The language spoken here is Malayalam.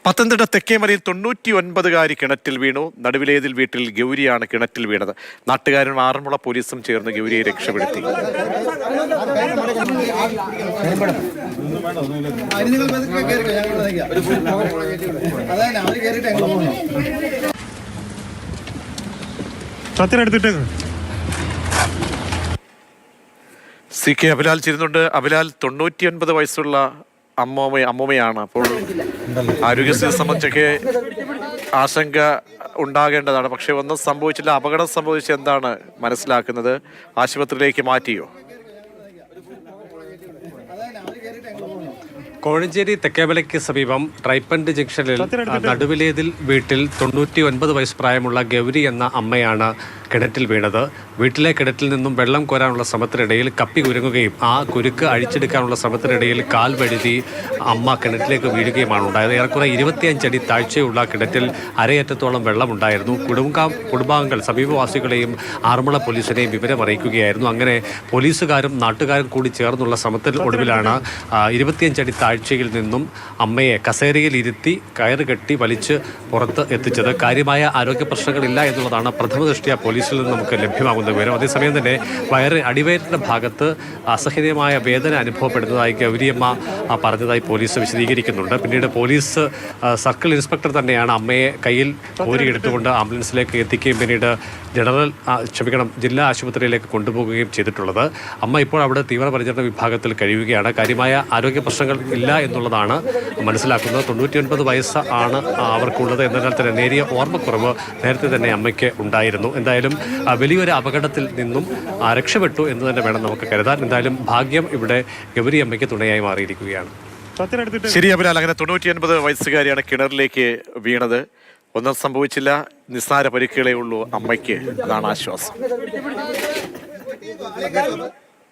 പത്തനംതിട്ട തെക്കേമലയിൽ 99 കിണറ്റിൽ വീണു. നടുവിലേതിൽ വീട്ടിൽ ഗൗരിയാണ് കിണറ്റിൽ വീണത്. നാട്ടുകാരും ആറന്മുള പോലീസും ചേർന്ന് ഗൗരിയെ രക്ഷപ്പെടുത്തി. സി കെ അഭിലാൽ ചേരുന്നുണ്ട്. അഭിലാൽ, 99 വയസ്സുള്ള അമ്മൂമ്മയാണ്. അപ്പോൾ ആരോഗ്യസ്ഥിതി സംബന്ധിച്ചൊക്കെ ആശങ്ക ഉണ്ടാകേണ്ടതാണ്. പക്ഷെ ഒന്നും സംഭവിച്ചില്ല. അപകടം സംഭവിച്ച എന്താണ് മനസ്സിലാക്കുന്നത്? ആശുപത്രിയിലേക്ക് മാറ്റിയോ? കോഴഞ്ചേരി തെക്കേമലയ്ക്ക് സമീപം ട്രൈപ്പൻഡ് ജംഗ്ഷനിൽ നടുവിലേതിൽ വീട്ടിൽ 99 വയസ്സ് പ്രായമുള്ള ഗൗരി എന്ന അമ്മയാണ് കിണറ്റിൽ വീണത്. വീട്ടിലെ കിണറ്റിൽ നിന്നും വെള്ളം കോരാനുള്ള ശ്രമത്തിനിടയിൽ കപ്പി കുരുങ്ങുകയും ആ കുരുക്ക് അഴിച്ചെടുക്കാനുള്ള ശ്രമത്തിനിടയിൽ കാൽ വഴുതി അമ്മ കിണറ്റിലേക്ക് വീഴുകയുമാണ് ഉണ്ടായത്. ഏറെക്കുറെ 25 അടി താഴ്ചയുള്ള കിണറ്റിൽ അരയറ്റത്തോളം വെള്ളമുണ്ടായിരുന്നു. കുടുംബാംഗങ്ങൾ സമീപവാസികളെയും ആറന്മുള പോലീസിനെയും വിവരമറിയിക്കുകയായിരുന്നു. അങ്ങനെ പോലീസുകാരും നാട്ടുകാരും കൂടി ചേർന്നുള്ള ശ്രമത്തിൽ ഒടുവിലാണ് 25 അടി താഴ്ചയിൽ നിന്നും അമ്മയെ കസേരയിൽ ഇരുത്തി കയറ് കെട്ടി വലിച്ച് പുറത്ത് എത്തിച്ചത്. കാര്യമായ ആരോഗ്യ പ്രശ്നങ്ങളില്ല എന്നുള്ളതാണ് പ്രഥമ ദൃഷ്ട്യാ പോലീസിൽ നിന്ന് നമുക്ക് ലഭ്യമാകുന്ന വിവരം. അതേസമയം തന്നെ അടിവയറിൻ്റെ ഭാഗത്ത് അസഹനീയമായ വേദന അനുഭവപ്പെടുന്നതായി ഗൗരിയമ്മ പറഞ്ഞതായി പോലീസ് വിശദീകരിക്കുന്നുണ്ട്. പിന്നീട് പോലീസ് സർക്കിൾ ഇൻസ്പെക്ടർ തന്നെയാണ് അമ്മയെ കയ്യിൽ കോരിയെടുത്തുകൊണ്ട് ആംബുലൻസിലേക്ക് എത്തിക്കുകയും പിന്നീട് ജില്ലാ ആശുപത്രിയിലേക്ക് കൊണ്ടുപോകുകയും ചെയ്തിട്ടുള്ളത്. അമ്മ ഇപ്പോൾ അവിടെ തീവ്രപരിചരണ വിഭാഗത്തിൽ കഴിയുകയാണ്. കാര്യമായ ആരോഗ്യ പ്രശ്നങ്ങൾ ഇല്ല എന്നുള്ളതാണ് മനസ്സിലാക്കുന്നത്. 99 വയസ്സ് ആണ് അവർക്കുള്ളത്. എന്നാൽ തന്നെ നേരിയ ഓർമ്മക്കുറവ് നേരത്തെ തന്നെ അമ്മയ്ക്ക് ഉണ്ടായിരുന്നു. എന്തായാലും വലിയൊരു അപകടത്തിൽ നിന്നും രക്ഷപ്പെട്ടു എന്ന് തന്നെ വേണം നമുക്ക് കരുതാൻ. എന്തായാലും ഭാഗ്യം ഇവിടെ ഗൗരി അമ്മയ്ക്ക് തുണയായി മാറിയിരിക്കുകയാണ്. ശരി അഭിലാൽ, അങ്ങനെ 99 വയസ്സുകാരിയാണ് കിണറിലേക്ക് വീണത്. ഒന്നും സംഭവിച്ചില്ല. നിസ്സാര പരിക്കുകളേ ഉള്ളൂ അമ്മയ്ക്ക്. അതാണ് ആശ്വാസം.